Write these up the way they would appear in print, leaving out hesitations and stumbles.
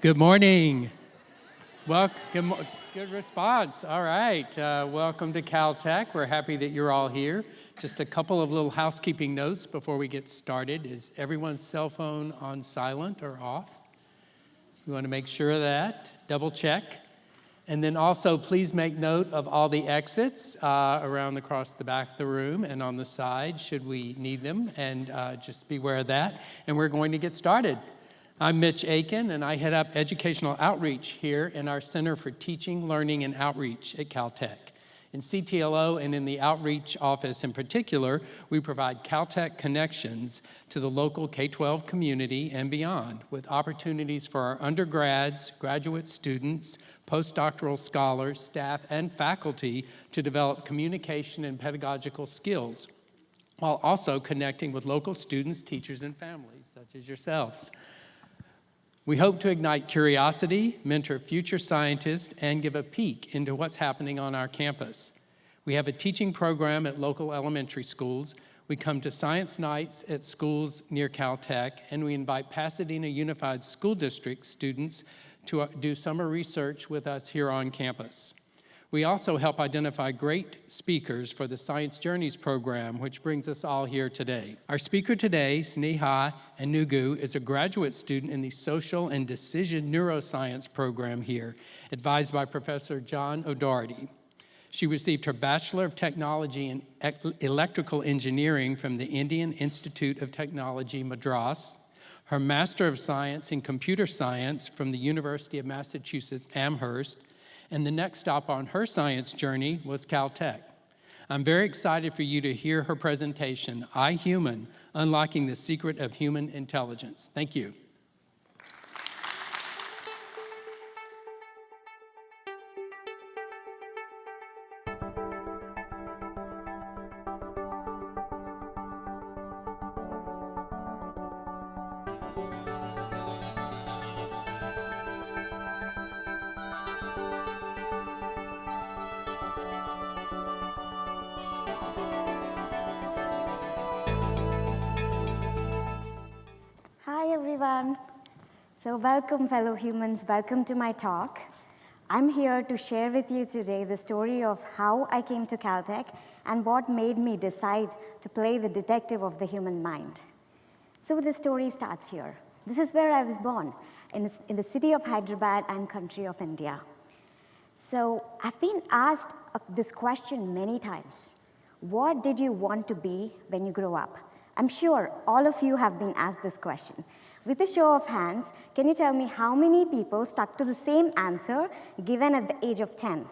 Good morning. Well, good response. All right. Welcome to Caltech. We're happy that you're all here. Just a couple of little housekeeping notes before we get started. Is everyone's cell phone on silent or off? We want to make sure of that. Double check. And then also, please make note of all the exits across the back of the room and on the side, should we need them, and just beware of that. And we're going to get started. I'm Mitch Aiken, and I head up educational outreach here in our Center for Teaching, Learning, and Outreach at Caltech. In CTLO and in the outreach office in particular, we provide Caltech connections to the local K-12 community and beyond, with opportunities for our undergrads, graduate students, postdoctoral scholars, staff, and faculty to develop communication and pedagogical skills, while also connecting with local students, teachers, and families, such as yourselves. We hope to ignite curiosity, mentor future scientists, and give a peek into what's happening on our campus. We have a teaching program at local elementary schools. We come to science nights at schools near Caltech, and we invite Pasadena Unified School District students to do summer research with us here on campus. We also help identify great speakers for the Science Journeys program, which brings us all here today. Our speaker today, Sneha Enugu, is a graduate student in the Social and Decision Neuroscience program here, advised by Professor John O'Doherty. She received her Bachelor of Technology in Electrical Engineering from the Indian Institute of Technology, Madras, her Master of Science in Computer Science from the University of Massachusetts, Amherst, and the next stop on her science journey was Caltech. I'm very excited for you to hear her presentation, iHuman, Unlocking the Secret of Human Intelligence. Thank you. So welcome, fellow humans. Welcome to my talk. I'm here to share with you today the story of how I came to Caltech and what made me decide to play the detective of the human mind. So the story starts here. This is where I was born, in the city of Hyderabad and country of India. So I've been asked this question many times. What did you want to be when you grow up? I'm sure all of you have been asked this question. With a show of hands, can you tell me how many people stuck to the same answer given at the age of 10?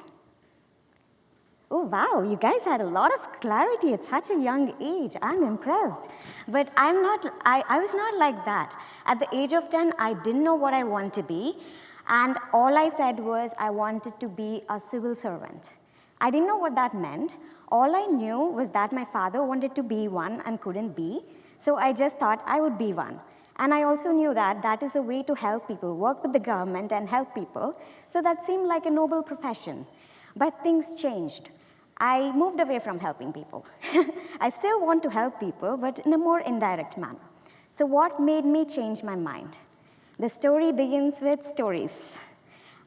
Oh, wow, you guys had a lot of clarity at such a young age. I'm impressed. But I was not like that. At the age of 10, I didn't know what I wanted to be. And all I said was I wanted to be a civil servant. I didn't know what that meant. All I knew was that my father wanted to be one and couldn't be. So I just thought I would be one. And I also knew that that is a way to help people, work with the government and help people. So that seemed like a noble profession. But things changed. I moved away from helping people. I still want to help people, but in a more indirect manner. So what made me change my mind? The story begins with stories.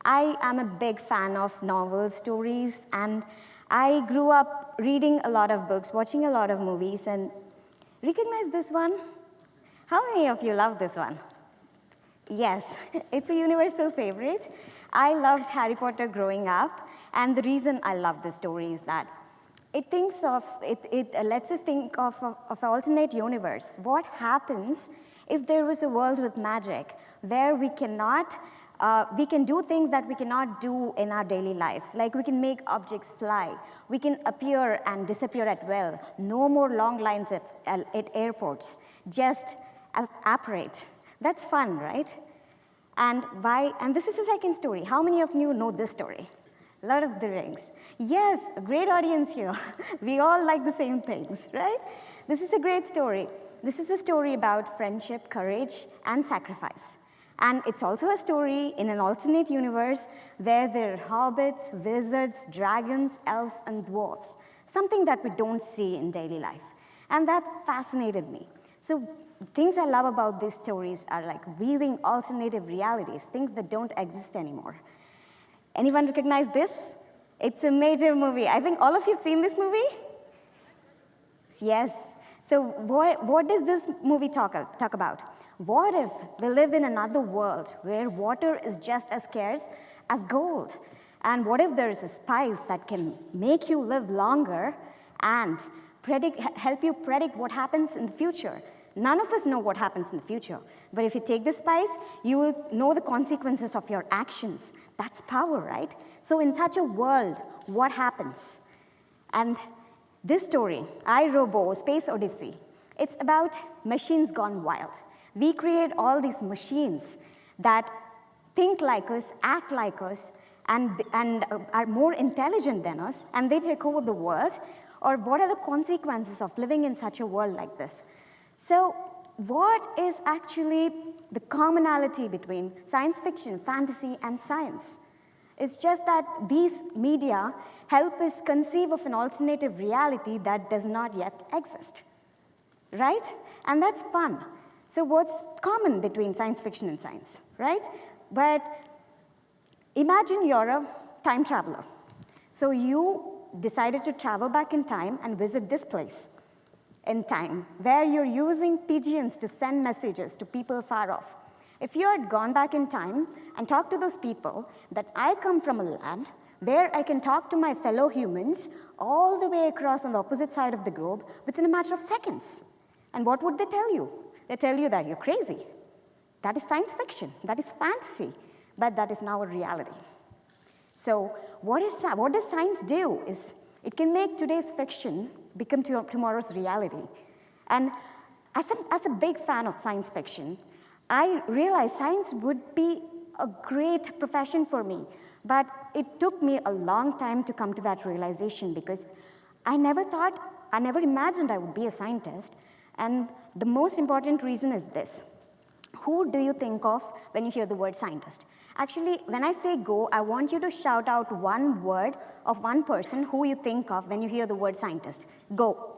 I am a big fan of novels, stories, and I grew up reading a lot of books, watching a lot of movies, and recognize this one? How many of you love this one? Yes, it's a universal favorite. I loved Harry Potter growing up, and the reason I love the story is that it lets us think of an alternate universe. What happens if there was a world with magic where we can do things that we cannot do in our daily lives, like we can make objects fly, we can appear and disappear at will, no more long lines at airports, just apparate. That's fun, right? And this is the second story. How many of you know this story? Lord of the Rings. Yes, a great audience here. We all like the same things, right? This is a great story. This is a story about friendship, courage, and sacrifice. And it's also a story in an alternate universe where there are hobbits, wizards, dragons, elves, and dwarves, something that we don't see in daily life. And that fascinated me. So things I love about these stories are like weaving alternative realities, things that don't exist anymore. Anyone recognize this? It's a major movie. I think all of you have seen this movie? Yes. So what does this movie talk about? What if we live in another world where water is just as scarce as gold? And what if there is a spice that can make you live longer and help you predict what happens in the future? None of us know what happens in the future. But if you take this spice, you will know the consequences of your actions. That's power, right? So in such a world, what happens? And this story, I, Robo, Space Odyssey, it's about machines gone wild. We create all these machines that think like us, act like us, and are more intelligent than us, and they take over the world. Or what are the consequences of living in such a world like this? So what is actually the commonality between science fiction, fantasy, and science? It's just that these media help us conceive of an alternative reality that does not yet exist, right? And that's fun. So what's common between science fiction and science, right? But imagine you're a time traveler. So you decided to travel back in time and visit this place in time, where you're using pigeons to send messages to people far off. If you had gone back in time and talked to those people that I come from a land where I can talk to my fellow humans all the way across on the opposite side of the globe within a matter of seconds. And what would they tell you? They tell you that you're crazy. That is science fiction. That is fantasy. But that is now a reality. So what does science do is it can make today's fiction become tomorrow's reality. And as a big fan of science fiction, I realized science would be a great profession for me. But it took me a long time to come to that realization because I never imagined I would be a scientist. And the most important reason is this. Who do you think of when you hear the word scientist? Actually, when I say go, I want you to shout out one word of one person who you think of when you hear the word scientist. Go.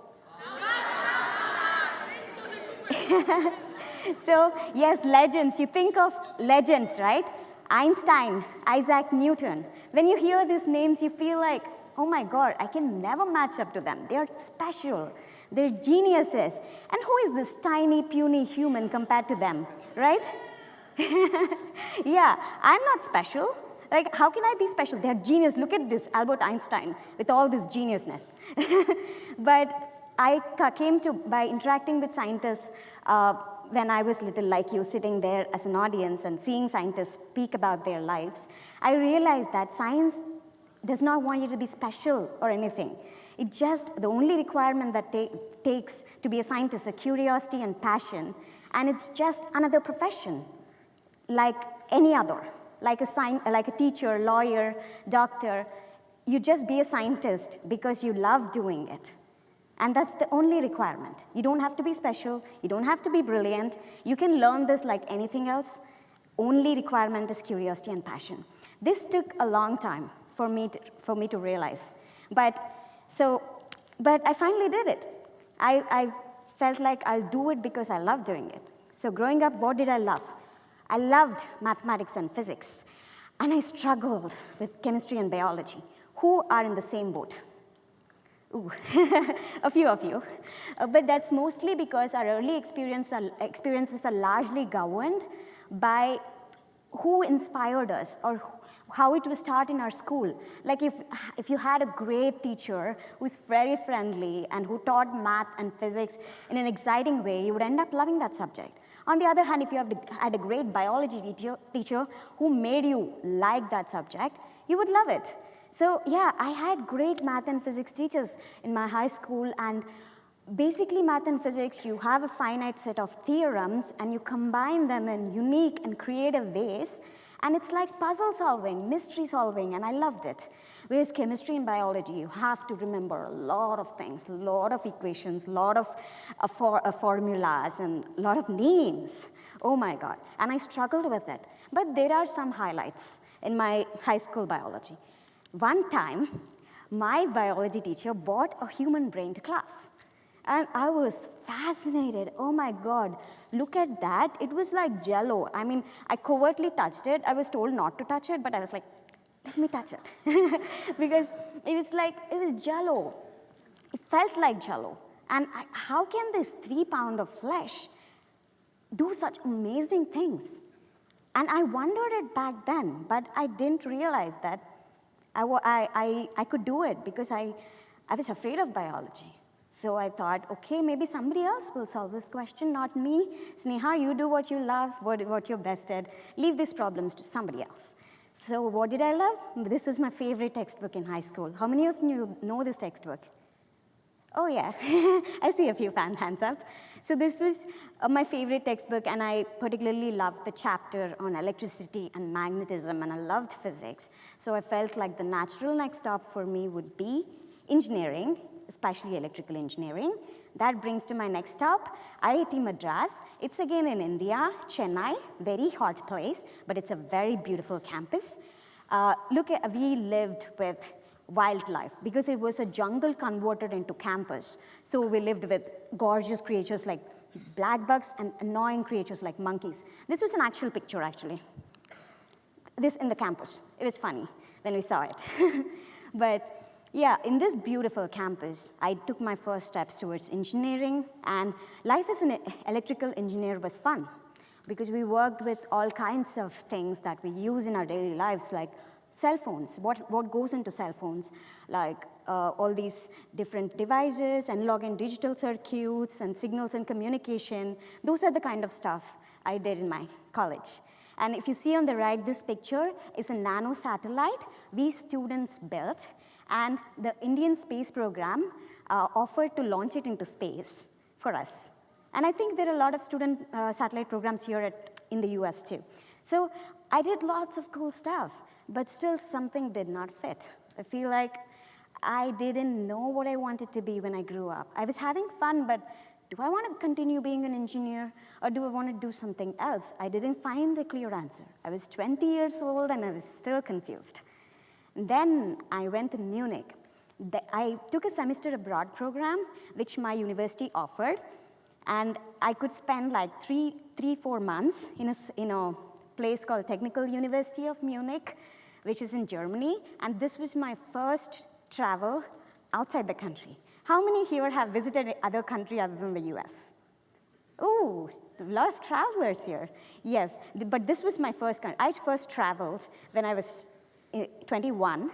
So, yes, legends. You think of legends, right? Einstein, Isaac Newton. When you hear these names, you feel like, oh my God, I can never match up to them. They're special. They're geniuses. And who is this tiny, puny human compared to them, right? Yeah, I'm not special. Like, how can I be special? They're genius. Look at this, Albert Einstein, with all this geniusness. But I came to, by interacting with scientists when I was little like you, sitting there as an audience and seeing scientists speak about their lives, I realized that science does not want you to be special or anything. It just, the only requirement that takes to be a scientist is curiosity and passion, and it's just another profession, like any other, like a teacher, lawyer, doctor. You just be a scientist because you love doing it. And that's the only requirement. You don't have to be special. You don't have to be brilliant. You can learn this like anything else. Only requirement is curiosity and passion. This took a long time for me to realize. But I finally did it. I felt like I'll do it because I love doing it. So growing up, what did I love? I loved mathematics and physics. And I struggled with chemistry and biology. Who are in the same boat? Ooh, a few of you. But that's mostly because our early experiences are largely governed by who inspired us or how it was taught in our school. Like if you had a great teacher who's very friendly and who taught math and physics in an exciting way, you would end up loving that subject. On the other hand, if you had a great biology teacher who made you like that subject, you would love it. So yeah, I had great math and physics teachers in my high school, and basically math and physics, you have a finite set of theorems and you combine them in unique and creative ways, and it's like puzzle solving, mystery solving, and I loved it. Whereas chemistry and biology, you have to remember a lot of things, a lot of equations, a lot of formulas, and a lot of names. Oh my God, and I struggled with it. But there are some highlights in my high school biology. One time, my biology teacher brought a human brain to class. And I was fascinated. Oh my God, look at that. It was like jello. I mean, I covertly touched it. I was told not to touch it, but I was like, let me touch it. Because it was jello. It felt like jello. And how can this 3 pound of flesh do such amazing things? And I wondered it back then, but I didn't realize that I could do it because I was afraid of biology. So I thought, okay, maybe somebody else will solve this question, not me. Sneha, you do what you love, what you're best at. Leave these problems to somebody else. So what did I love? This is my favorite textbook in high school. How many of you know this textbook? Oh yeah, I see a few hands up. So this was my favorite textbook, and I particularly loved the chapter on electricity and magnetism, and I loved physics. So I felt like the natural next stop for me would be engineering, especially electrical engineering. That brings to my next stop, IIT Madras. It's again in India, Chennai, very hot place, but it's a very beautiful campus. We lived with wildlife because it was a jungle converted into campus. So we lived with gorgeous creatures like black bugs and annoying creatures like monkeys. This was an actual picture, actually. This in the campus. It was funny when we saw it. But yeah, in this beautiful campus, I took my first steps towards engineering, and life as an electrical engineer was fun because we worked with all kinds of things that we use in our daily lives, like cell phones, what goes into cell phones, like all these different devices, analog and digital circuits, and signals and communication. Those are the kind of stuff I did in my college. And if you see on the right, this picture is a nano satellite we students built, and the Indian Space Program offered to launch it into space for us. And I think there are a lot of student satellite programs here in the US too. So I did lots of cool stuff, but still something did not fit. I feel like I didn't know what I wanted to be when I grew up. I was having fun, but do I want to continue being an engineer, or do I want to do something else? I didn't find a clear answer. I was 20 years old, and I was still confused. Then I went to Munich. I took a semester abroad program, which my university offered, and I could spend like 4 months in a place called Technical University of Munich, which is in Germany, and this was my first travel outside the country. How many here have visited other country other than the US? Oh, a lot of travelers here. Yes, but this was my first country. I first traveled when I was 21.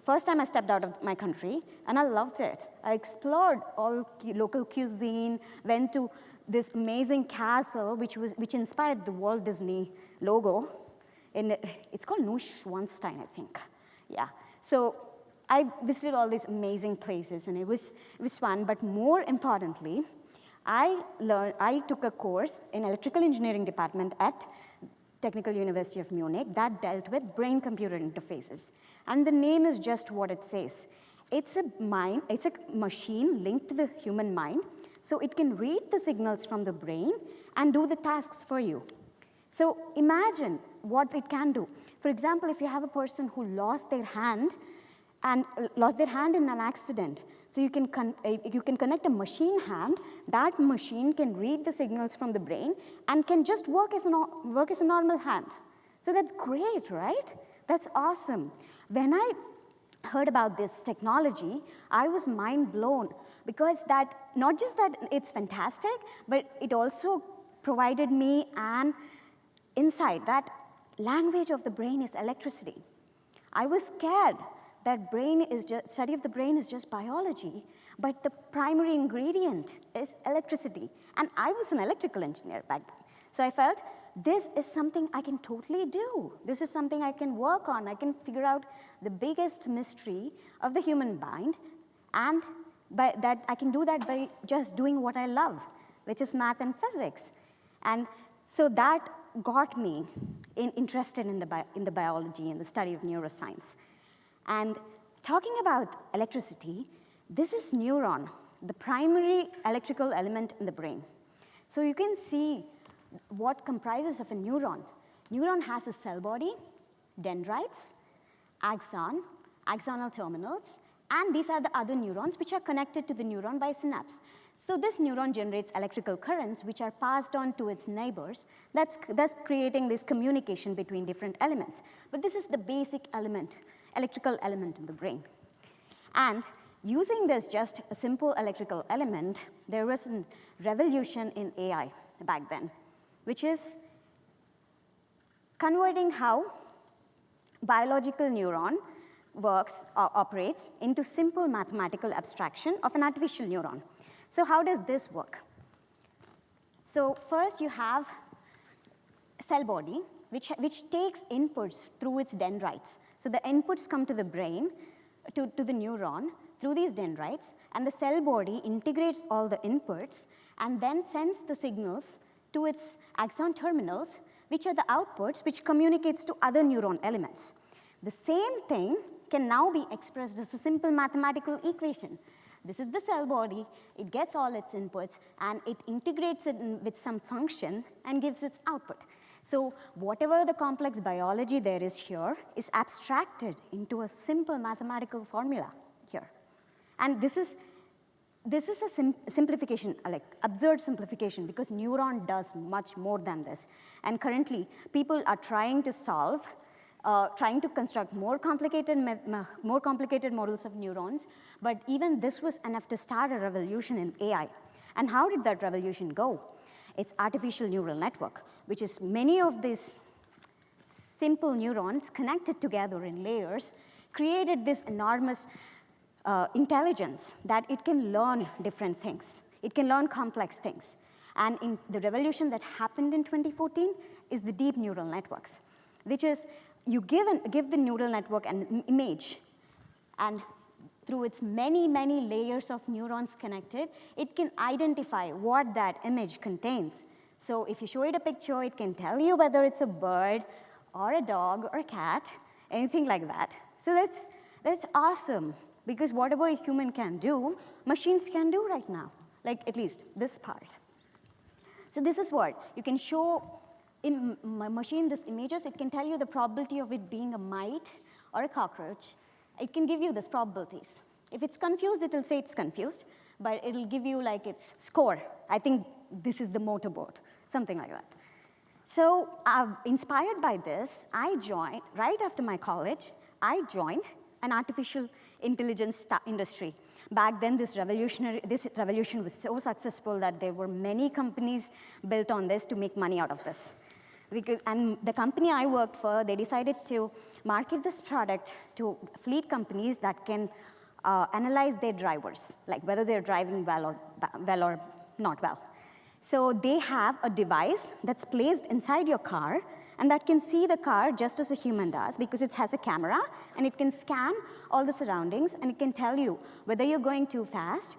First time I stepped out of my country, and I loved it. I explored all local cuisine, went to this amazing castle, which inspired the Walt Disney logo. It's called Neuschwanstein, I think. Yeah. So I visited all these amazing places, and it was fun. But more importantly, I took a course in electrical engineering department at Technical University of Munich that dealt with brain-computer interfaces. And the name is just what it says. It's a machine linked to the human mind, so it can read the signals from the brain and do the tasks for you. So imagine what it can do. For example, if you have a person who lost their hand in an accident, so you can connect a machine hand. That machine can read the signals from the brain and can just work as a normal hand. So that's great, right? That's awesome. When I heard about this technology, I was mind blown because not just that it's fantastic, but it also provided me an insight that language of the brain is electricity. I was scared that study of the brain is just biology, but the primary ingredient is electricity. And I was an electrical engineer back then. So I felt, this is something I can totally do. This is something I can work on. I can figure out the biggest mystery of the human mind, and I can do that by just doing what I love, which is math and physics. And so that got me interested in the biology and the study of neuroscience. And talking about electricity, this is neuron, the primary electrical element in the brain. So you can see what comprises of a neuron. Neuron has a cell body, dendrites, axonal terminals, and these are the other neurons which are connected to the neuron by synapse. So this neuron generates electrical currents which are passed on to its neighbors, thus creating this communication between different elements. But this is the basic element, electrical element in the brain. And using this just a simple electrical element, there was a revolution in AI back then, which is converting how biological neuron operates into simple mathematical abstraction of an artificial neuron. So how does this work? So first you have a cell body, which takes inputs through its dendrites. So the inputs come to the brain, to the neuron, through these dendrites, and the cell body integrates all the inputs and then sends the signals to its axon terminals, which are the outputs which communicates to other neuron elements. The same thing can now be expressed as a simple mathematical equation. This is the cell body, it gets all its inputs, and it integrates it with some function and gives its output. So whatever the complex biology there is here is abstracted into a simple mathematical formula here. And this is a simplification, like absurd simplification, because neuron does much more than this. And currently, people are trying to solve, trying to construct more complicated models of neurons, but even this was enough to start a revolution in AI. And how did that revolution go? It's artificial neural network, which is many of these simple neurons connected together in layers, created this enormous intelligence that it can learn different things. It can learn complex things. And in the revolution that happened in 2014 is the deep neural networks, which is you give the neural network an image, and through its many, many layers of neurons connected, it can identify what that image contains. So if you show it a picture, it can tell you whether it's a bird or a dog or a cat, anything like that. So that's awesome, because whatever a human can do, machines can do right now, like at least this part. So this is what you can show in my machine these images. It can tell you the probability of it being a mite or a cockroach. It can give you these probabilities. If it's confused, it will say it's confused, but it'll give you like its score. I think this is the motorboat, something like that. So inspired by this, I joined, right after my college, I joined an artificial intelligence industry. Back then, this revolution was so successful that there were many companies built on this to make money out of this. And the company I worked for, they decided to market this product to fleet companies that can analyze their drivers, like whether they're driving well or not well. So they have a device that's placed inside your car, and that can see the car just as a human does, because it has a camera, and it can scan all the surroundings, and it can tell you whether you're going too fast,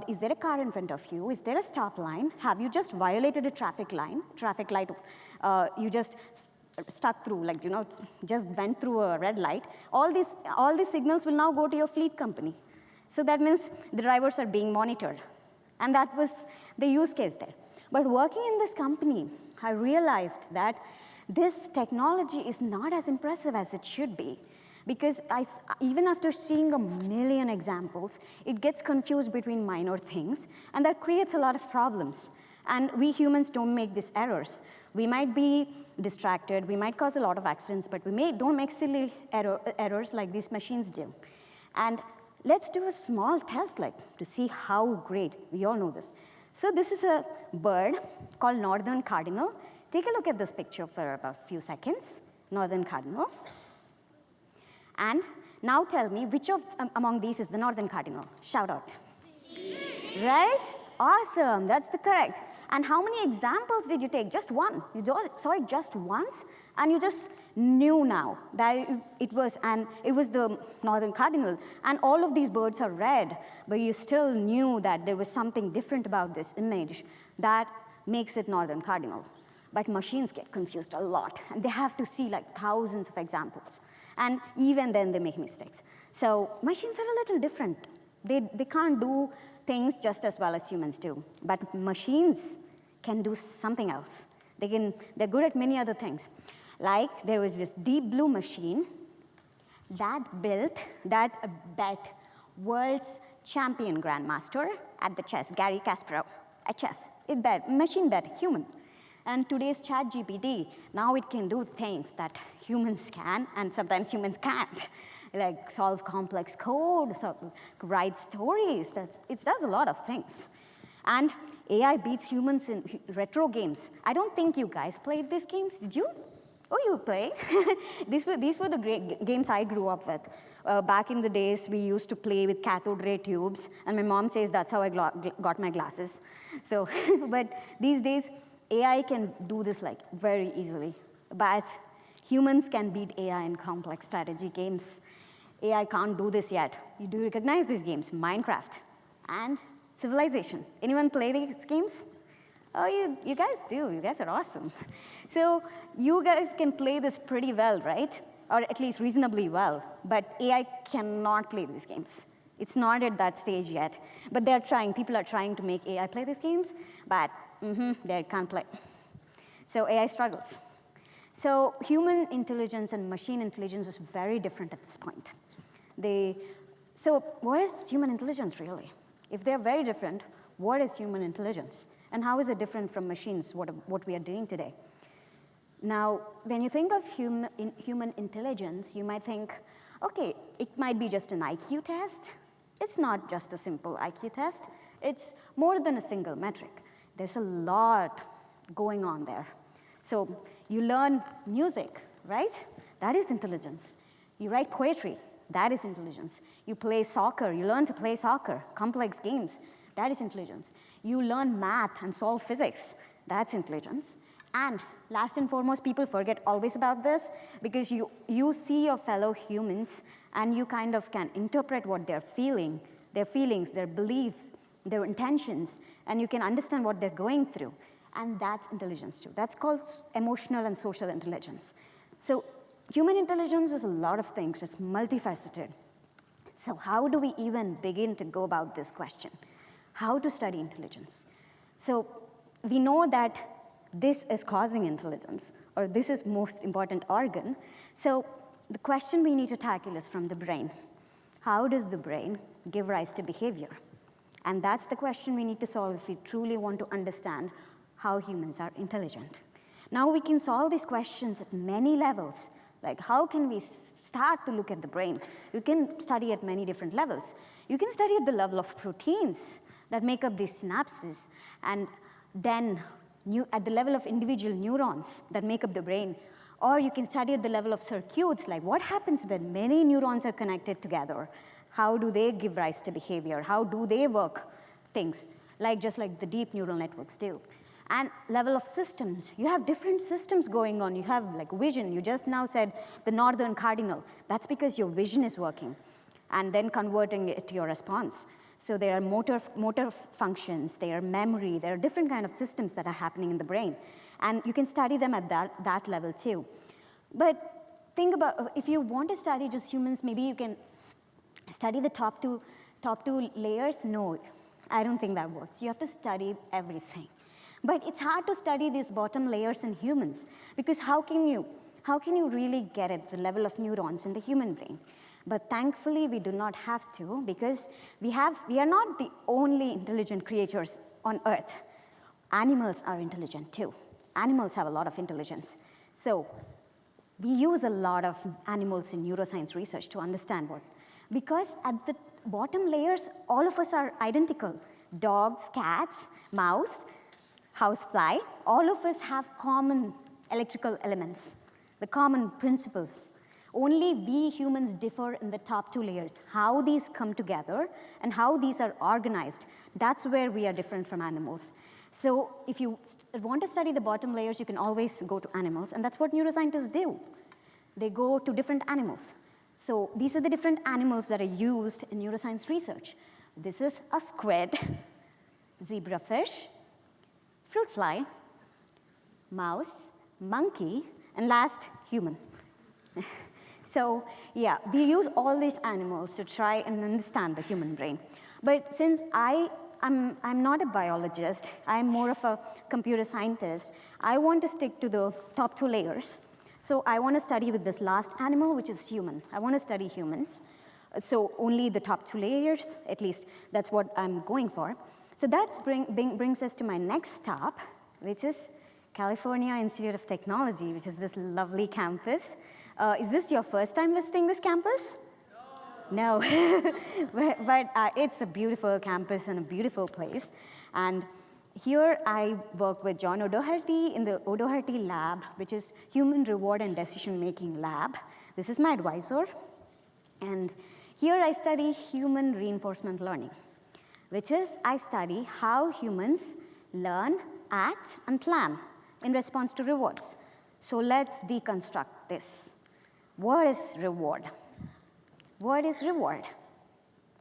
is there a car in front of you, is there a stop line, have you just violated a traffic light, you just stuck through, like, you know, just went through a red light. All these signals will now go to your fleet company. So that means the drivers are being monitored. And that was the use case there. But working in this company, I realized that this technology is not as impressive as it should be, because even after seeing a million examples, it gets confused between minor things, and that creates a lot of problems. And we humans don't make these errors. We might be distracted, we might cause a lot of accidents, but we don't make silly errors like these machines do. And let's do a small test, like, to see how great. We all know this. So this is a bird called northern cardinal. Take a look at this picture for about a few seconds, northern cardinal. And now tell me which among these is the northern cardinal. Shout out. Right? Awesome, that's the correct. And how many examples did you take? Just one. You saw it just once, and you just knew now that it was the northern cardinal. And all of these birds are red, but you still knew that there was something different about this image that makes it northern cardinal. But machines get confused a lot, and they have to see like thousands of examples. And even then, they make mistakes. So machines are a little different. They can't do things just as well as humans do. But machines can do something else. They're good at many other things. Like there was this Deep Blue machine that bet world's champion grandmaster at the chess, Garry Kasparov, at chess. It bet, machine bet human. And today's ChatGPT, now it can do things that humans can and sometimes humans can't, like solve complex code, write stories. It does a lot of things. And AI beats humans in retro games. I don't think you guys played these games, did you? Oh, you played? these were the great games I grew up with. Back in the days, we used to play with cathode ray tubes, and my mom says that's how I got my glasses. So, but these days, AI can do this like very easily. But humans can beat AI in complex strategy games. AI can't do this yet. You do recognize these games, Minecraft and Civilization. Anyone play these games? Oh, you guys do. You guys are awesome. So you guys can play this pretty well, right? Or at least reasonably well. But AI cannot play these games. It's not at that stage yet. But they're trying. People are trying to make AI play these games, but they can't play. So AI struggles. So human intelligence and machine intelligence is very different at this point. So what is human intelligence really? If they're very different, what is human intelligence? And how is it different from machines, what we are doing today? Now, when you think of human intelligence, you might think, okay, it might be just an IQ test. It's not just a simple IQ test. It's more than a single metric. There's a lot going on there. So you learn music, right? That is intelligence. You write poetry. That is intelligence. You play soccer. You learn to play soccer, complex games. That is intelligence. You learn math and solve physics. That's intelligence. And last and foremost, people forget always about this because you see your fellow humans and you kind of can interpret what they're feeling, their feelings, their beliefs, their intentions, and you can understand what they're going through. And that's intelligence too. That's called emotional and social intelligence. So human intelligence is a lot of things. It's multifaceted. So how do we even begin to go about this question? How to study intelligence? So we know that this is causing intelligence, or this is most important organ. So the question we need to tackle is from the brain. How does the brain give rise to behavior? And that's the question we need to solve if we truly want to understand how humans are intelligent. Now we can solve these questions at many levels. Like how can we start to look at the brain? You can study at many different levels. You can study at the level of proteins that make up these synapses, and then at the level of individual neurons that make up the brain. Or you can study at the level of circuits, like what happens when many neurons are connected together? How do they give rise to behavior? How do they work things, just like the deep neural networks do? And level of systems, you have different systems going on. You have like vision. You just now said the northern cardinal. That's because your vision is working and then converting it to your response. So there are motor functions, there are memory, there are different kind of systems that are happening in the brain. And you can study them at that level too. But think about, if you want to study just humans, maybe you can study the top two layers. No, I don't think that works. You have to study everything. But it's hard to study these bottom layers in humans, because how can you really get at the level of neurons in the human brain? But thankfully, we do not have to, because we are not the only intelligent creatures on Earth. Animals are intelligent too. Animals have a lot of intelligence. So we use a lot of animals in neuroscience research to understand what. Because at the bottom layers, all of us are identical. Dogs, cats, mouse, housefly, all of us have common electrical elements, the common principles. Only we humans differ in the top two layers. How these come together and how these are organized, that's where we are different from animals. So if you want to study the bottom layers, you can always go to animals, and that's what neuroscientists do. They go to different animals. So these are the different animals that are used in neuroscience research. This is a squid, zebrafish, fruit fly, mouse, monkey, and last, human. So yeah, we use all these animals to try and understand the human brain. But since I'm not a biologist, I'm more of a computer scientist, I want to stick to the top two layers. So I want to study with this last animal, which is human. I want to study humans. So only the top 2 layers, at least that's what I'm going for. So that brings us to my next stop, which is California Institute of Technology, which is this lovely campus. Is this your first time visiting this campus? No. but it's a beautiful campus and a beautiful place. And here I work with John O'Doherty in the O'Doherty Lab, which is Human Reward and Decision-Making Lab. This is my advisor. And here I study human reinforcement learning, which is I study how humans learn, act, and plan in response to rewards. So let's deconstruct this. What is reward? What is reward?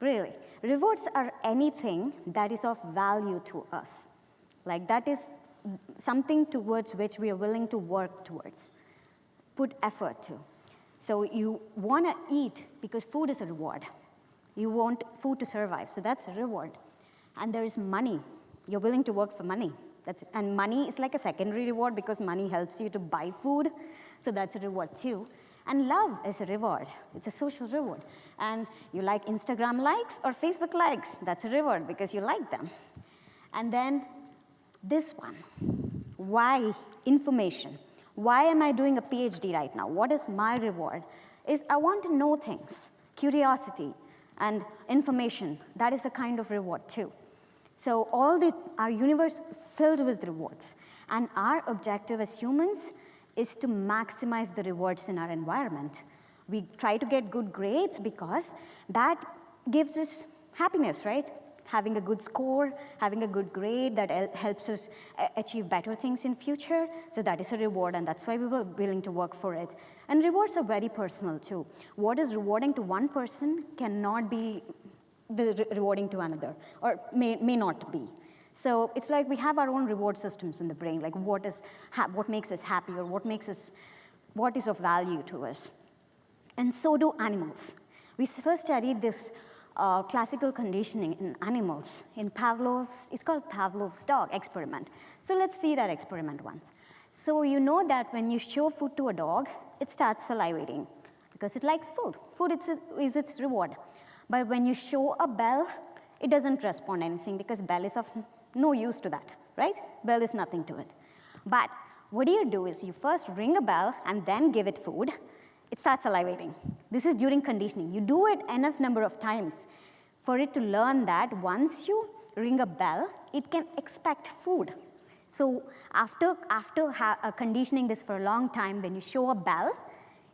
Really, rewards are anything that is of value to us. Like that is something towards which we are willing to work towards, put effort to. So you want to eat because food is a reward. You want food to survive, so that's a reward. And there is money. You're willing to work for money. And money is like a secondary reward because money helps you to buy food, so that's a reward too. And love is a reward. It's a social reward. And you like Instagram likes or Facebook likes, that's a reward because you like them. And then this one, why information? Why am I doing a PhD right now? What is my reward? Is I want to know things, curiosity and information. That is a kind of reward too. So our universe filled with rewards. And our objective as humans is to maximize the rewards in our environment. We try to get good grades because that gives us happiness, right? Having a good score, having a good grade that helps us achieve better things in future. So that is a reward, and that's why we were willing to work for it. And rewards are very personal too. What is rewarding to one person cannot be rewarding to another, or may not be. So it's like we have our own reward systems in the brain, like what makes us happy or what is of value to us. And so do animals. We first studied this classical conditioning in animals in it's called Pavlov's dog experiment. So let's see that experiment once. So you know that when you show food to a dog, it starts salivating because it likes food. Food is its reward. But when you show a bell, it doesn't respond anything because bell is of no use to that, right? Bell is nothing to it. But what do is you first ring a bell and then give it food. It starts salivating. This is during conditioning. You do it enough number of times for it to learn that once you ring a bell, it can expect food. So after conditioning this for a long time, when you show a bell,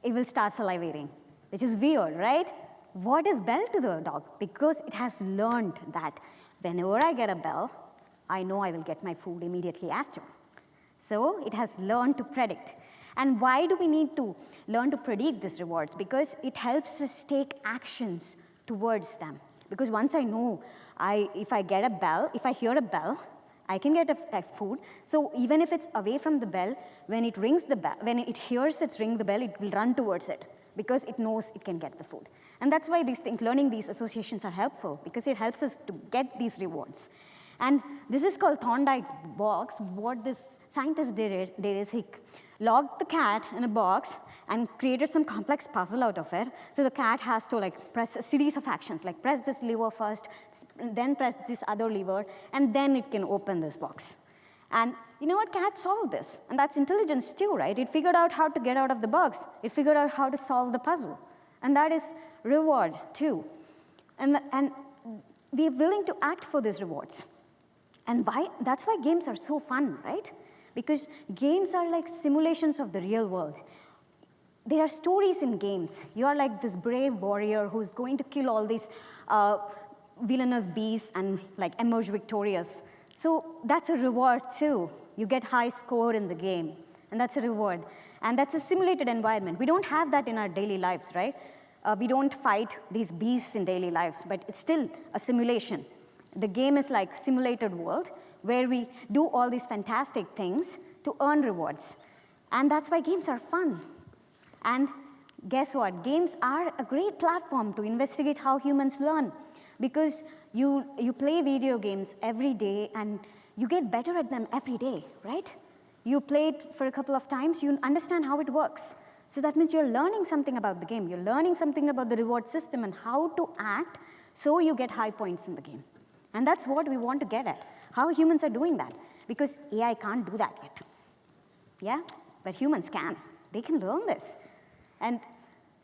it will start salivating, which is weird, right? What is bell to the dog? Because it has learned that whenever I get a bell, I know I will get my food immediately after. So it has learned to predict. And why do we need to learn to predict these rewards? Because it helps us take actions towards them. Because once I know, if I hear a bell, I can get a food. So even if it's away from the bell, when it rings the bell, when it hears it ring the bell, it will run towards it because it knows it can get the food. And that's why learning these associations are helpful, because it helps us to get these rewards. And this is called Thorndike's box. What this scientist did is he locked the cat in a box and created some complex puzzle out of it. So the cat has to press a series of actions, like press this lever first, then press this other lever, and then it can open this box. And you know what? Cat solved this. And that's intelligence too, right? It figured out how to get out of the box. It figured out how to solve the puzzle. And that is reward too. And we're willing to act for these rewards. And that's why games are so fun, right? Because games are like simulations of the real world. There are stories in games. You are like this brave warrior who's going to kill all these villainous beasts and emerge victorious. So that's a reward too. You get high score in the game, and that's a reward. And that's a simulated environment. We don't have that in our daily lives, right? We don't fight these beasts in daily lives, but it's still a simulation. The game is like simulated world where we do all these fantastic things to earn rewards. And that's why games are fun. And guess what? Games are a great platform to investigate how humans learn, because you play video games every day and you get better at them every day, right? You play it for a couple of times, you understand how it works. So that means you're learning something about the game. You're learning something about the reward system and how to act so you get high points in the game. And that's what we want to get at, how humans are doing that. Because AI can't do that yet. Yeah? But humans can. They can learn this. And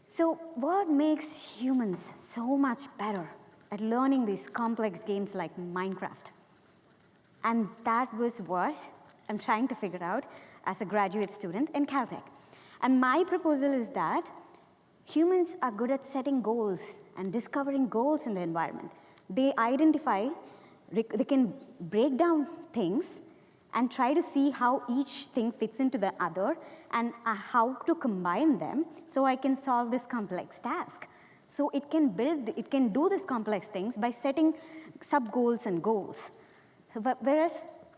so what makes humans so much better at learning these complex games like Minecraft? And that was what I'm trying to figure out as a graduate student in Caltech. And my proposal is that humans are good at setting goals and discovering goals in the environment. They identify, they can break down things and try to see how each thing fits into the other and how to combine them so I can solve this complex task. So it can do these complex things by setting sub-goals and goals. Whereas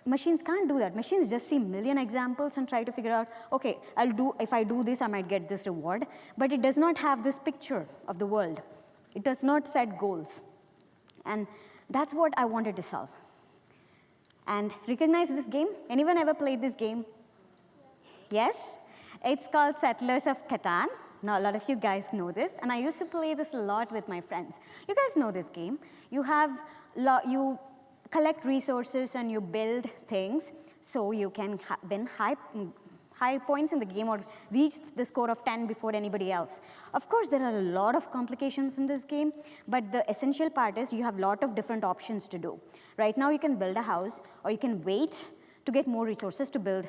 machines can't do that. Machines just see a million examples and try to figure out, okay, if I do this, I might get this reward. But it does not have this picture of the world. It does not set goals. And that's what I wanted to solve. And recognize this game? Anyone ever played this game? Yes? It's called Settlers of Catan. Now, a lot of you guys know this. And I used to play this a lot with my friends. You guys know this game. You collect resources and you build things so you can win high points in the game or reach the score of 10 before anybody else. Of course, there are a lot of complications in this game, but the essential part is you have a lot of different options to do. Right now, you can build a house, or you can wait to get more resources to build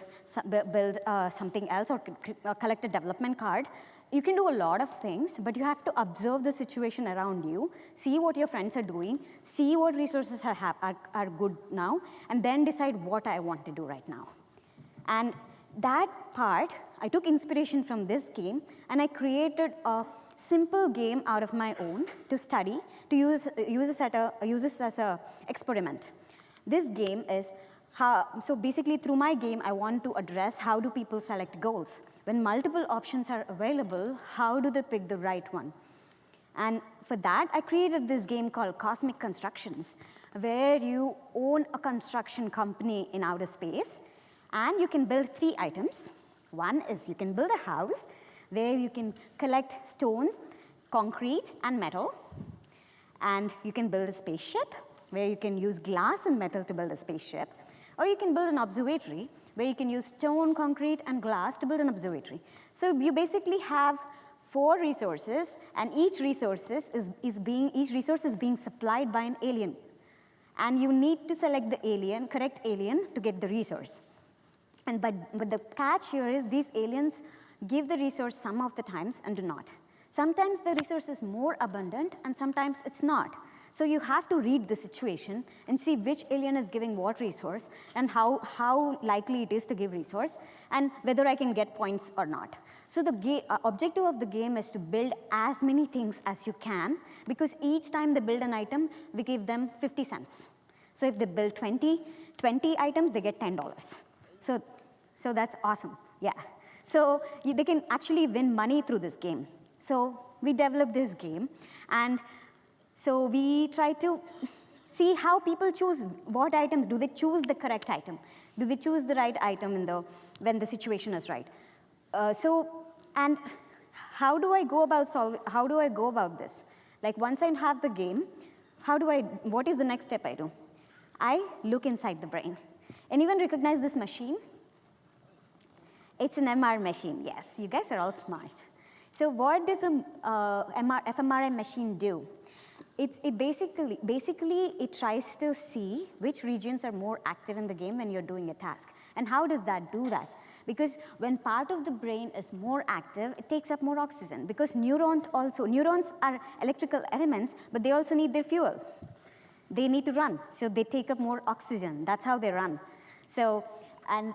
something else or collect a development card. You can do a lot of things, but you have to observe the situation around you, see what your friends are doing, see what resources are good now, and then decide what I want to do right now. And that part, I took inspiration from this game, and I created a simple game out of my own to study, to use this as an experiment. This game is, so basically through my game, I want to address how do people select goals. When multiple options are available, how do they pick the right one? And for that, I created this game called Cosmic Constructions, where you own a construction company in outer space, and you can build 3 items. One is you can build a house, where you can collect stone, concrete, and metal. And you can build a spaceship, where you can use glass and metal to build a spaceship. Or you can build an observatory, where you can use stone, concrete, and glass to build an observatory. So you basically have 4 resources, and each resource is being supplied by an alien. And you need to select the correct alien to get the resource. But the catch here is these aliens give the resource some of the times and do not. Sometimes the resource is more abundant, and sometimes it's not. So you have to read the situation and see which alien is giving what resource and how likely it is to give resource and whether I can get points or not. So the objective of the game is to build as many things as you can, because each time they build an item, we give them 50 cents. So if they build 20 items, they get $10. So that's awesome, yeah. So they can actually win money through this game. So we developed this game, and so we try to see how people choose what items. Do they choose the correct item? Do they choose the right item when the situation is right? And how do I go about this? Like once I have the game, what is the next step I do? I look inside the brain. Anyone recognize this machine? It's an MR machine, yes. You guys are all smart. So what does a fMRI machine do? Basically, it tries to see which regions are more active in the game when you're doing a task. And how does that do that? Because when part of the brain is more active, it takes up more oxygen. Because neurons are electrical elements, but they also need their fuel. They need to run, so they take up more oxygen. That's how they run. And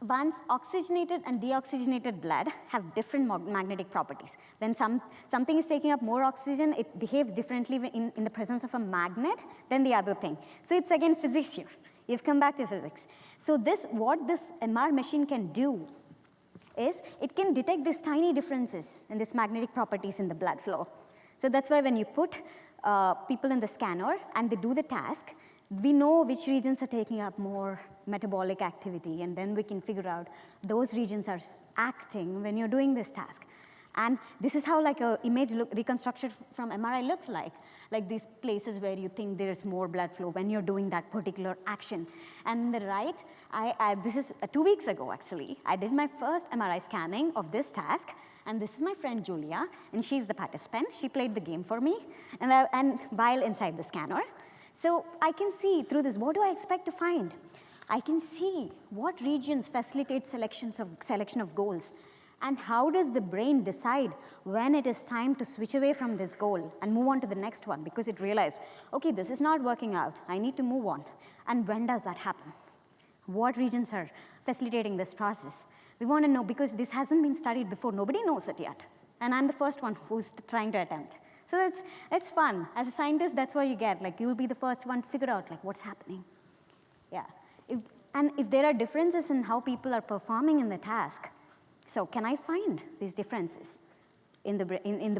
once oxygenated and deoxygenated blood have different magnetic properties. When something is taking up more oxygen, it behaves differently in the presence of a magnet than the other thing. So it's again physics here. You've come back to physics. So what this MR machine can do is it can detect these tiny differences in these magnetic properties in the blood flow. So that's why when you put people in the scanner and they do the task, we know which regions are taking up more metabolic activity, and then we can figure out those regions are acting when you're doing this task. And this is how like a image reconstruction from MRI looks like these places where you think there's more blood flow when you're doing that particular action. And on the right, this is 2 weeks ago actually, I did my first MRI scanning of this task, and this is my friend Julia, and she's the participant. She played the game for me, and while inside the scanner. So I can see through this, what do I expect to find? I can see what regions facilitate selection of goals, and how does the brain decide when it is time to switch away from this goal and move on to the next one, because it realized, okay, this is not working out, I need to move on. And when does that happen? What regions are facilitating this process? We want to know, because this hasn't been studied before. Nobody knows it yet. And I'm the first one who's trying to attempt. So it's fun. As a scientist, that's what you get. Like, you'll be the first one to figure out like what's happening. Yeah. If there are differences in how people are performing in the task, so can I find these differences in the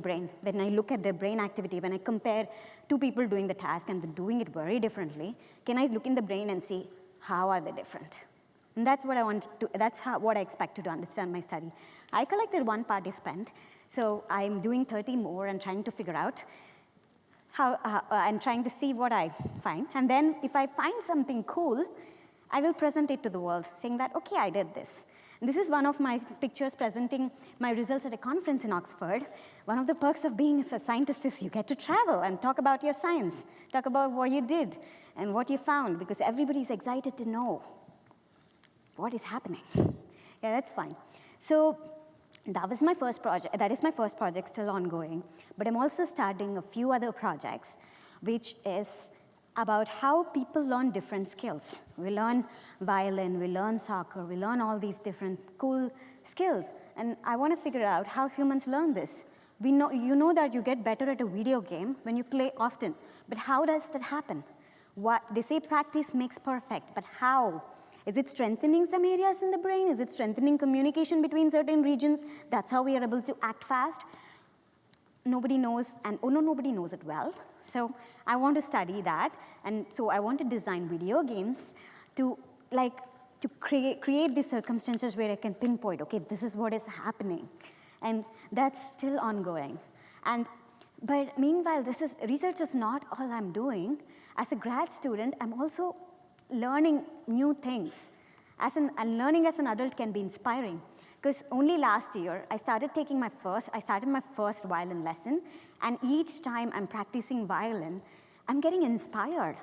brain? When I look at their brain activity, when I compare two people doing the task and they're doing it very differently, can I look in the brain and see how are they different? And that's what what I expected to understand my study. I collected one participant, so I'm doing 30 more and trying to figure out how, I'm trying to see what I find. And then if I find something cool, I will present it to the world, saying that, okay, I did this. And this is one of my pictures presenting my results at a conference in Oxford. One of the perks of being a scientist is you get to travel and talk about your science, talk about what you did and what you found, because everybody's excited to know what is happening. Yeah, that's fine. So that is my first project, still ongoing. But I'm also starting a few other projects, which is about how people learn different skills. We learn violin, we learn soccer, we learn all these different cool skills. And I want to figure out how humans learn this. You know that you get better at a video game when you play often. But how does that happen? They say practice makes perfect, but how? Is it strengthening some areas in the brain? Is it strengthening communication between certain regions? That's how we are able to act fast. Nobody knows, and nobody knows it well. So I want to study that, and so I want to design video games to create these circumstances where I can pinpoint, okay, this is what is happening. And that's still ongoing. But meanwhile, research is not all I'm doing. As a grad student, I'm also learning new things. Learning as an adult can be inspiring. Because only last year, I started my first violin lesson, and each time I'm practicing violin, I'm getting inspired.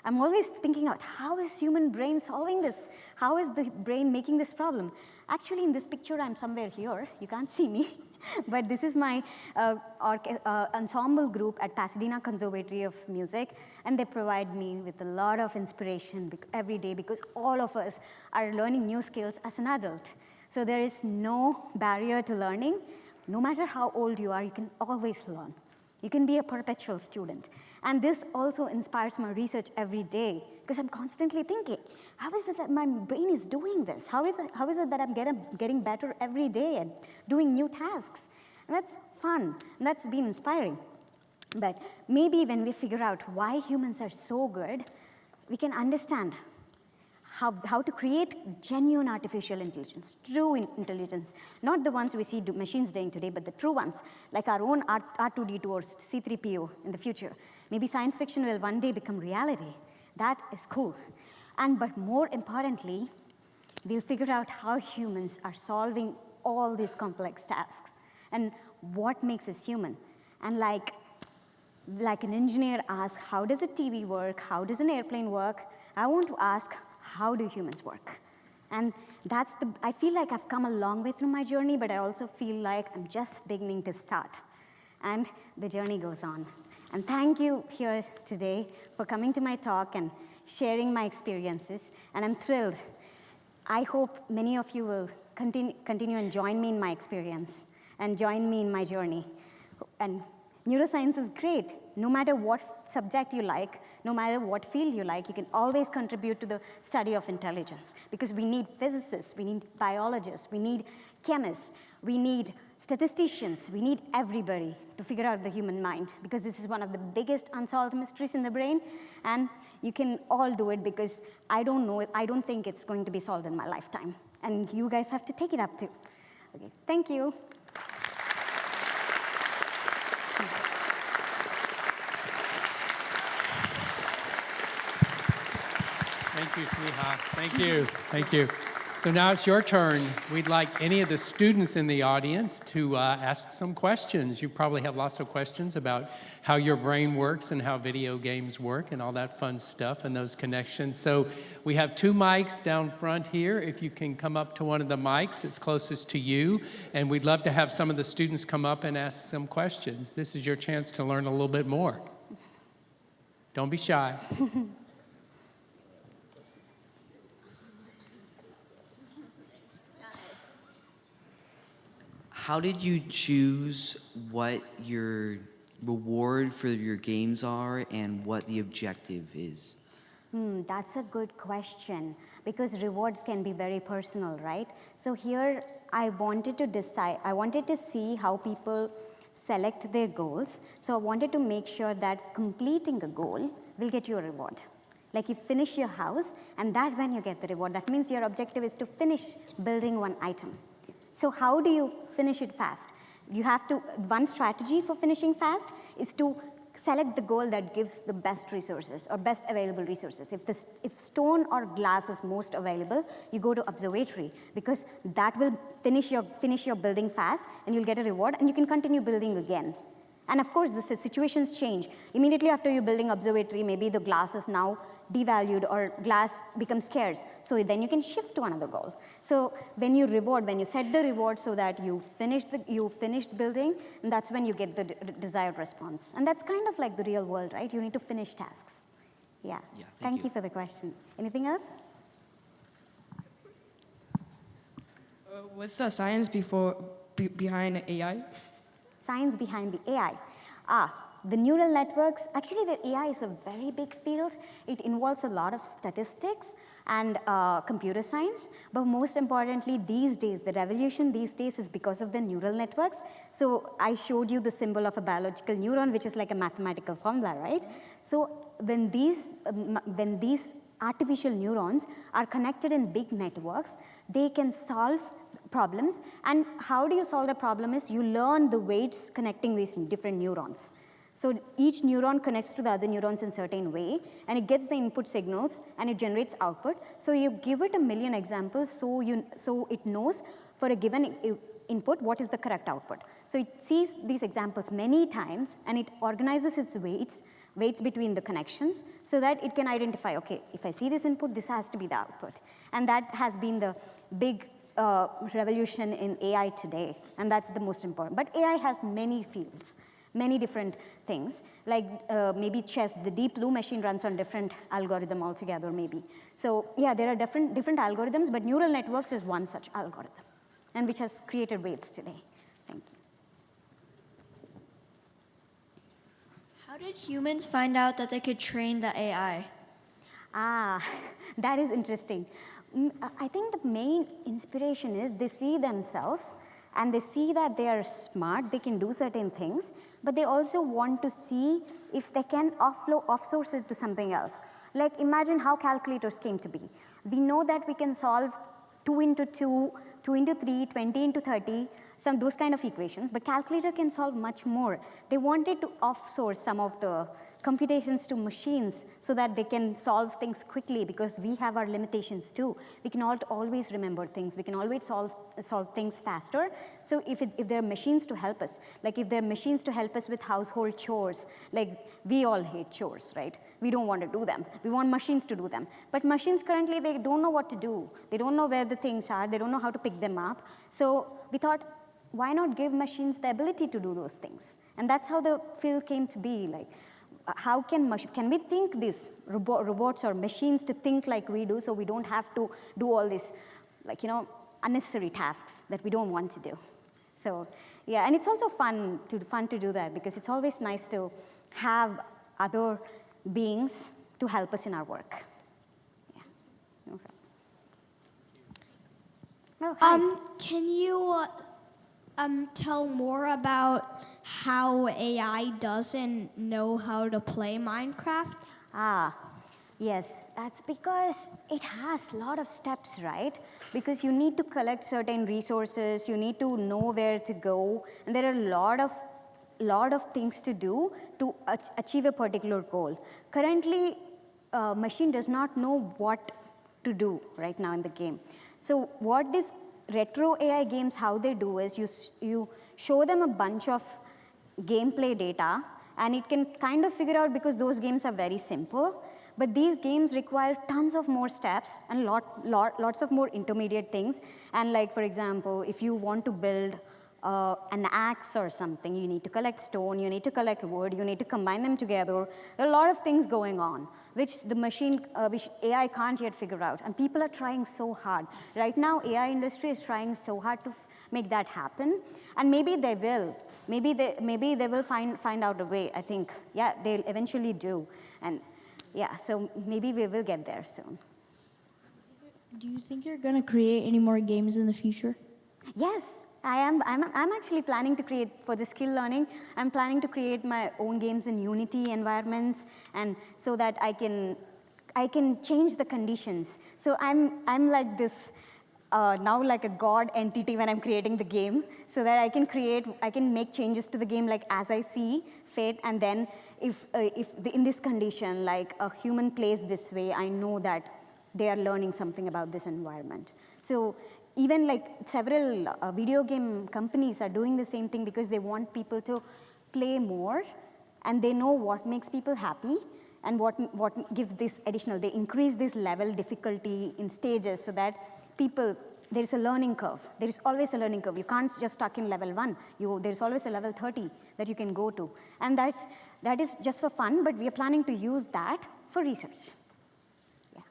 I'm always thinking out, how is human brain solving this? How is the brain making this problem? Actually, in this picture, I'm somewhere here. You can't see me. But this is my ensemble group at Pasadena Conservatory of Music, and they provide me with a lot of inspiration every day, because all of us are learning new skills as an adult. So there is no barrier to learning. No matter how old you are, you can always learn. You can be a perpetual student. And this also inspires my research every day, because I'm constantly thinking, how is it that my brain is doing this? How is it that I'm getting better every day at doing new tasks? And that's fun, and that's been inspiring. But maybe when we figure out why humans are so good, we can understand how to create genuine artificial intelligence, true intelligence, not the ones we see machines doing today, but the true ones, like our own R2D2 or C3PO in the future. Maybe science fiction will one day become reality. That is cool. But more importantly, we'll figure out how humans are solving all these complex tasks and what makes us human. And like an engineer asks, how does a TV work? How does an airplane work? I want to ask, how do humans work? And I feel like I've come a long way through my journey, but I also feel like I'm just beginning to start. And the journey goes on. And thank you here today for coming to my talk and sharing my experiences. And I'm thrilled. I hope many of you will continue and join me in my experience and join me in my journey. And neuroscience is great. No matter what subject you like, no matter what field you like, you can always contribute to the study of intelligence, because we need physicists, we need biologists, we need chemists, we need statisticians, we need everybody to figure out the human mind, because this is one of the biggest unsolved mysteries in the brain, and you can all do it, because I don't think it's going to be solved in my lifetime, and you guys have to take it up too. Okay, thank you. Thank you, Sneha. Thank you. Thank you. So now it's your turn. We'd like any of the students in the audience to ask some questions. You probably have lots of questions about how your brain works and how video games work and all that fun stuff and those connections. So we have 2 mics down front here. If you can come up to one of the mics that's closest to you, and we'd love to have some of the students come up and ask some questions. This is your chance to learn a little bit more. Don't be shy. How did you choose what your reward for your games are and what the objective is? That's a good question because rewards can be very personal, right? So here I wanted to see how people select their goals. So I wanted to make sure that completing a goal will get you a reward. Like you finish your house and that when you get the reward, that means your objective is to finish building one item. So how do you finish it fast? One strategy for finishing fast is to select the goal that gives the best resources or best available resources. If stone or glass is most available, you go to observatory because that will finish your building fast and you'll get a reward and you can continue building again. And of course, the situations change. Immediately after you're building observatory, maybe the glass is now devalued or glass becomes scarce. So then you can shift to another goal. So when you set the reward so that you finished building, and that's when you get the desired response. And that's kind of like the real world, right? You need to finish tasks. Yeah. Thank you for the question. Anything else? What's the science behind AI? Science behind the AI. The neural networks, actually the AI is a very big field. It involves a lot of statistics and computer science, but most importantly these days, the revolution these days is because of the neural networks. So I showed you the symbol of a biological neuron, which is like a mathematical formula, right? So when these artificial neurons are connected in big networks, they can solve problems. And how do you solve the problem is you learn the weights connecting these different neurons. So each neuron connects to the other neurons in a certain way, and it gets the input signals, and it generates output. So you give it a million examples, so it knows for a given input what is the correct output. So it sees these examples many times, and it organizes its weights between the connections, so that it can identify, okay, if I see this input, this has to be the output. And that has been the big revolution in AI today, and that's the most important. But AI has many fields. Many different things, like maybe chess, the Deep Blue machine runs on different algorithm altogether, maybe. So yeah, there are different algorithms, but neural networks is one such algorithm, and which has created waves today. Thank you. How did humans find out that they could train the AI? That is interesting. I think the main inspiration is they see themselves and they see that they are smart, they can do certain things, but they also want to see if they can offsource it to something else. Like imagine how calculators came to be. We know that we can solve 2 into 2, 2 into 3, 20 into 30, those kind of equations, but calculator can solve much more. They wanted to offsource some of the computations to machines so that they can solve things quickly, because we have our limitations too. We cannot always remember things. We can always solve things faster. So if there are machines to help us, like if there are machines to help us with household chores, like we all hate chores, right? We don't want to do them. We want machines to do them. But machines currently, they don't know what to do. They don't know where the things are. They don't know how to pick them up. So we thought, why not give machines the ability to do those things? And that's how the field came to be. Like, how can we think these robots or machines to think like we do, so we don't have to do all these, like, unnecessary tasks that we don't want to do. So yeah, and it's also fun to do that, because it's always nice to have other beings to help us in our work. Yeah. Okay. Oh, hi. Can you tell more about how AI doesn't know how to play Minecraft? Yes, that's because it has a lot of steps, right? Because you need to collect certain resources, you need to know where to go, and there are a lot of things to do to achieve a particular goal. Currently, machine does not know what to do right now in the game. So what these retro AI games, how they do is you show them a bunch of gameplay data, and it can kind of figure out, because those games are very simple, but these games require tons of more steps and lots of more intermediate things. And like, for example, if you want to build an axe or something, you need to collect stone, you need to collect wood, you need to combine them together. There are a lot of things going on, which the machine, which AI can't yet figure out. And people are trying so hard. Right now, AI industry is trying so hard to make that happen. And maybe they will. Maybe they will find out a way, I think. Yeah, they'll eventually do. And yeah, so maybe we will get there soon. Do you think you're going to create any more games in the future? Yes, I am. I'm actually planning to create, for the skill learning, I'm planning to create my own games in Unity environments, and so that I can change the conditions. So I'm like this, now like a god entity when I'm creating the game, so that I can make changes to the game like as I see fit, and then if in this condition, like a human plays this way, I know that they are learning something about this environment. So even like several video game companies are doing the same thing, because they want people to play more, and they know what makes people happy and what gives this additional. They increase this level difficulty in stages, so that people, there is a learning curve. There is always a learning curve. You can't just stuck in level 1. There's always a level 30 that you can go to. And that is just for fun, but we are planning to use that for research. Yeah.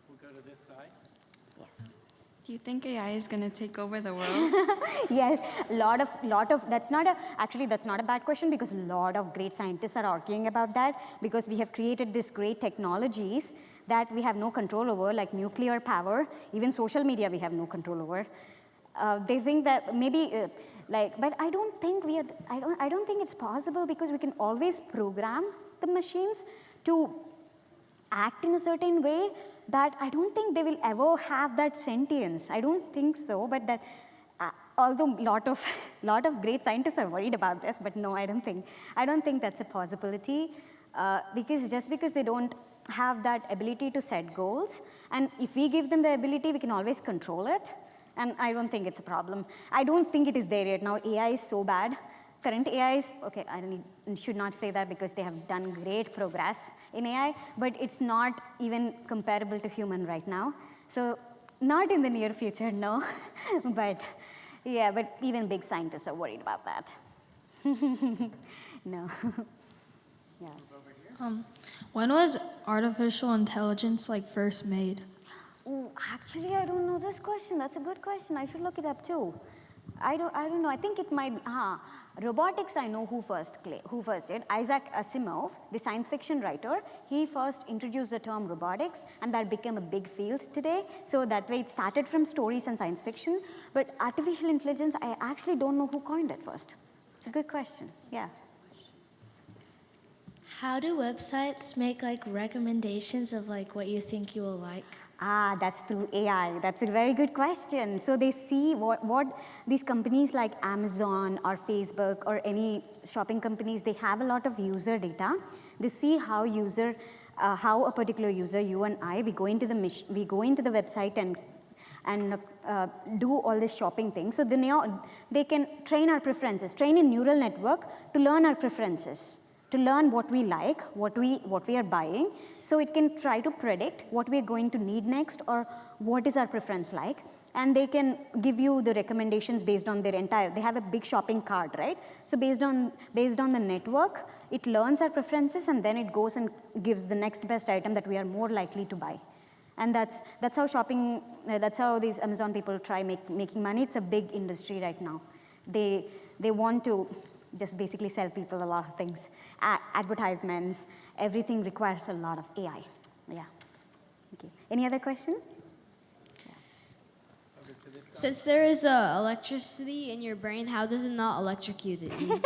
We'll go to this side. Yes. Do you think AI is going to take over the world? Yes, lot of, that's not a bad question, because a lot of great scientists are arguing about that, because we have created these great technologies that we have no control over, like nuclear power, even social media we have no control over. They think that maybe, but I don't think I don't think it's possible, because we can always program the machines to act in a certain way, but I don't think they will ever have that sentience. I don't think so, but that, although lot of great scientists are worried about this, but no, I don't think that's a possibility, because they don't have that ability to set goals, and if we give them the ability, we can always control it, and I don't think it's a problem. I don't think it is there yet. Now AI is so bad. Current AIs, okay, should not say that, because they have done great progress in AI, but it's not even comparable to human right now. So not in the near future, no. But yeah, but even big scientists are worried about that. No. Yeah. When was artificial intelligence first made? Oh, actually, I don't know this question. That's a good question. I should look it up too. I don't know. I think it might be, robotics, I know who first did. Isaac Asimov, the science fiction writer, he first introduced the term robotics, and that became a big field today. So that way it started from stories and science fiction. But artificial intelligence, I actually don't know who coined it first. It's a good question, yeah. How do websites make recommendations of what you think you will like? That's through AI. That's a very good question. So they see what these companies like Amazon or Facebook or any shopping companies, they have a lot of user data. They see how a particular user, you and I, we go into the website and do all this shopping thing. So they can train our preferences, train a neural network to learn our preferences, to learn what we like, what we are buying, so it can try to predict what we are going to need next, or what is our preference like, and they can give you the recommendations based on they have a big shopping cart, right? So based on the network, it learns our preferences, and then it goes and gives the next best item that we are more likely to buy. And that's how these Amazon people try making money. It's a big industry right now. They want to just basically sell people a lot of things. Advertisements, everything requires a lot of AI. Yeah. Okay. Any other question? Since there is electricity in your brain, how does it not electrocute you?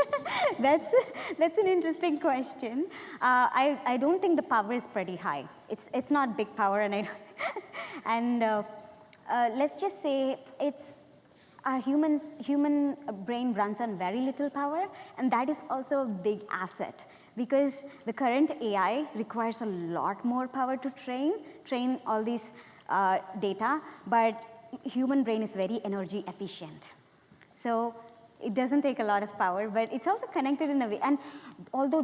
That's an interesting question. I don't think the power is pretty high. It's not big power, and let's just say our human brain runs on very little power, and that is also a big asset, because the current AI requires a lot more power to train all these data, but human brain is very energy efficient. So it doesn't take a lot of power, but it's also connected in a way. And although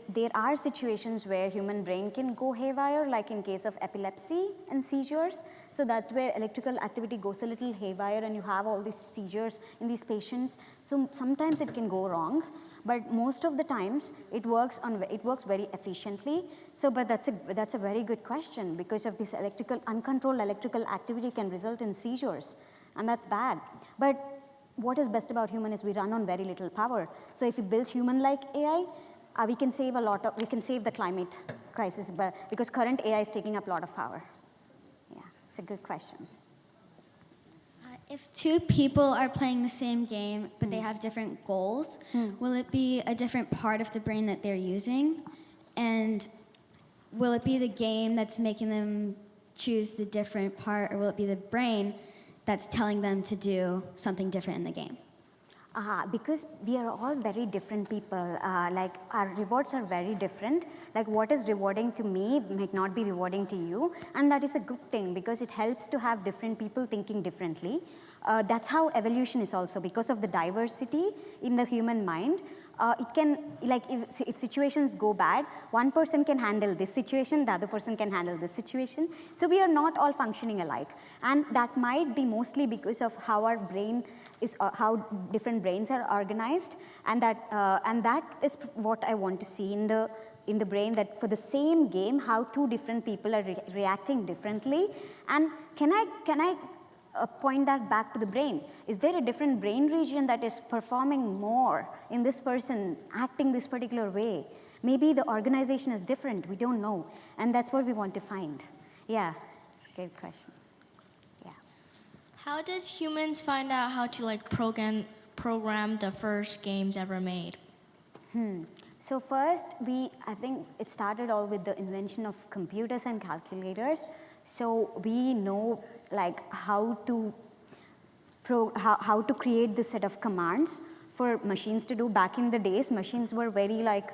there are situations where human brain can go haywire, like in case of epilepsy and seizures, so that's where electrical activity goes a little haywire and you have all these seizures in these patients. So sometimes it can go wrong, but most of the times it works very efficiently. So, but that's a very good question, because of this uncontrolled electrical activity can result in seizures, and that's bad. But what is best about human is we run on very little power. So if we build human-like AI, we can save the climate crisis, because current AI is taking up a lot of power. Yeah, it's a good question. If two people are playing the same game, but they have different goals, will it be a different part of the brain that they're using? And will it be the game that's making them choose the different part, or will it be the brain that's telling them to do something different in the game? Because we are all very different people, like our rewards are very different. Like what is rewarding to me might not be rewarding to you, and that is a good thing because it helps to have different people thinking differently. That's how evolution is also, because of the diversity in the human mind. It can, like if situations go bad, one person can handle this situation, the other person can handle this situation. So we are not all functioning alike. And that might be mostly because of how our brain is, how different brains are organized. And that is what I want to see in the brain, that for the same game, how two different people are reacting differently. And can I point that back to the brain? Is there a different brain region that is performing more in this person acting this particular way? Maybe the organization is different, we don't know. And that's what we want to find. Yeah, it's a good question. Yeah. How did humans find out how to like program the first games ever made? So first, I think it started all with the invention of computers and calculators. So we know like how to create this set of commands for machines to do. Back in the days, machines were very like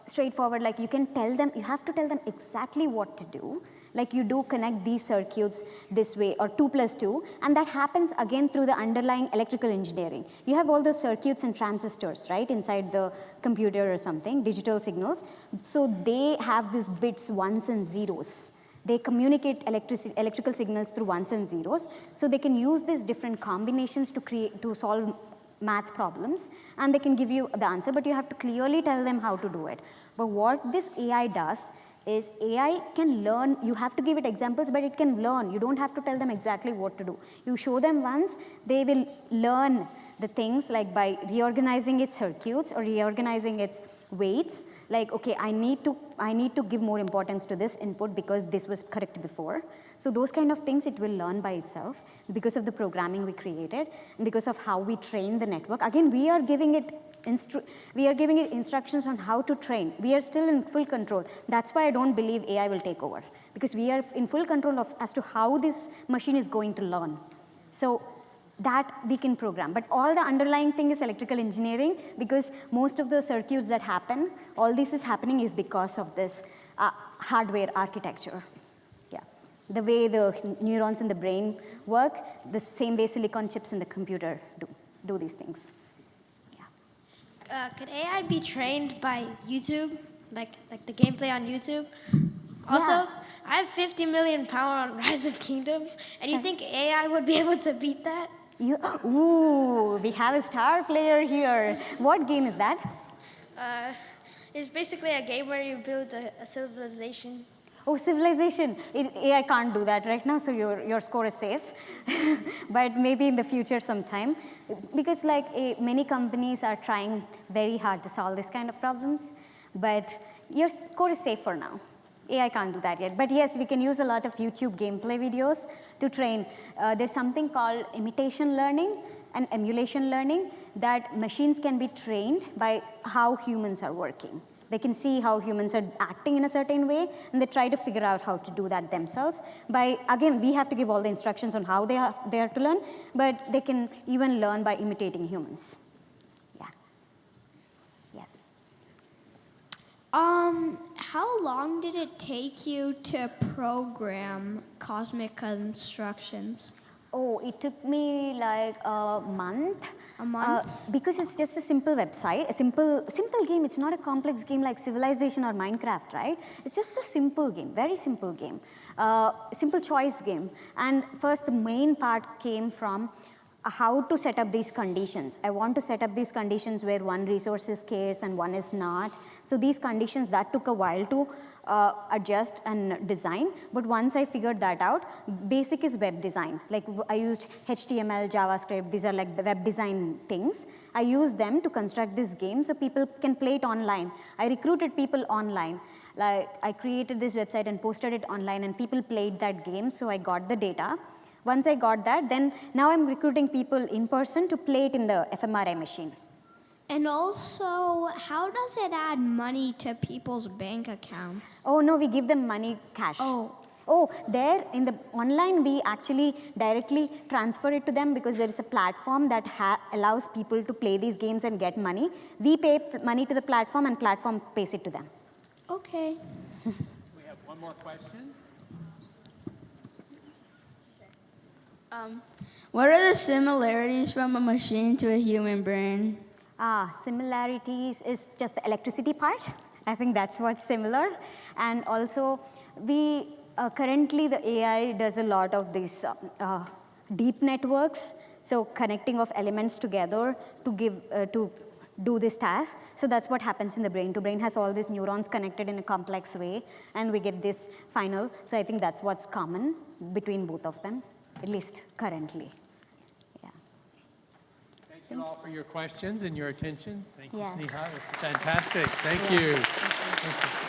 straightforward. Like you have to tell them exactly what to do. Like you do connect these circuits this way, or 2 + 2, and that happens again through the underlying electrical engineering. You have all those circuits and transistors, right, inside the computer or something, digital signals. So they have these bits, ones and zeros. They communicate electrical signals through ones and zeros. So they can use these different combinations to solve math problems, and they can give you the answer, but you have to clearly tell them how to do it. But what this AI does is AI can learn. You have to give it examples, but it can learn. You don't have to tell them exactly what to do. You show them once, they will learn the things, like by reorganizing its circuits or reorganizing its weights. Like, okay, I need to give more importance to this input because this was correct before. So those kind of things it will learn by itself because of the programming we created and because of how we train the network. Again, we are giving it instructions on how to train. We are still in full control. That's why I don't believe AI will take over, because we are in full control as to how this machine is going to learn. So that we can program. But all the underlying thing is electrical engineering, because most of the circuits that happen, all this is happening is because of this hardware architecture. Yeah, the way the neurons in the brain work, the same way silicon chips in the computer do these things. Could AI be trained by YouTube, like the gameplay on YouTube? Also, Yeah. I have 50 million power on Rise of Kingdoms, and you think AI would be able to beat that? Ooh, we have a star player here. What game is that? It's basically a game where you build a civilization. Oh, Civilization. AI can't do that right now, so your score is safe. But maybe in the future sometime. Because like many companies are trying very hard to solve this kind of problems, but your score is safe for now. AI can't do that yet. But yes, we can use a lot of YouTube gameplay videos to train. There's something called imitation learning and emulation learning, that machines can be trained by how humans are working. They can see how humans are acting in a certain way, and they try to figure out how to do that themselves. Again, we have to give all the instructions on how they are to learn, but they can even learn by imitating humans. Yeah. Yes. How long did it take you to program Cosmic Constructions? Oh, it took me like a month. A month? Because it's just a simple website, a simple game. It's not a complex game like Civilization or Minecraft, right? It's just a simple game, very simple game, simple choice game. And first, the main part came from how to set up these conditions. I want to set up these conditions where one resource is scarce and one is not. So these conditions, that took a while to adjust and design. But once I figured that out, basic is web design. Like I used HTML, JavaScript, these are like web design things. I used them to construct this game so people can play it online. I recruited people online. Like I created this website and posted it online and people played that game, so I got the data. Once I got that, then now I'm recruiting people in person to play it in the fMRI machine. And also, how does it add money to people's bank accounts? Oh no, we give them money cash. Oh, there in the online we actually directly transfer it to them because there is a platform that allows people to play these games and get money. We pay money to the platform and platform pays it to them. Okay. We have one more question. What are the similarities from a machine to a human brain? Similarities is just the electricity part. I think that's what's similar. And also, we currently the AI does a lot of these deep networks, so connecting of elements together to do this task. So that's what happens in the brain. The brain has all these neurons connected in a complex way, and we get this final. So I think that's what's common between both of them, at least currently. Thank you all for your questions and your attention. Thank you, Yeah. Sneha. It was fantastic. Thank you. Thank you.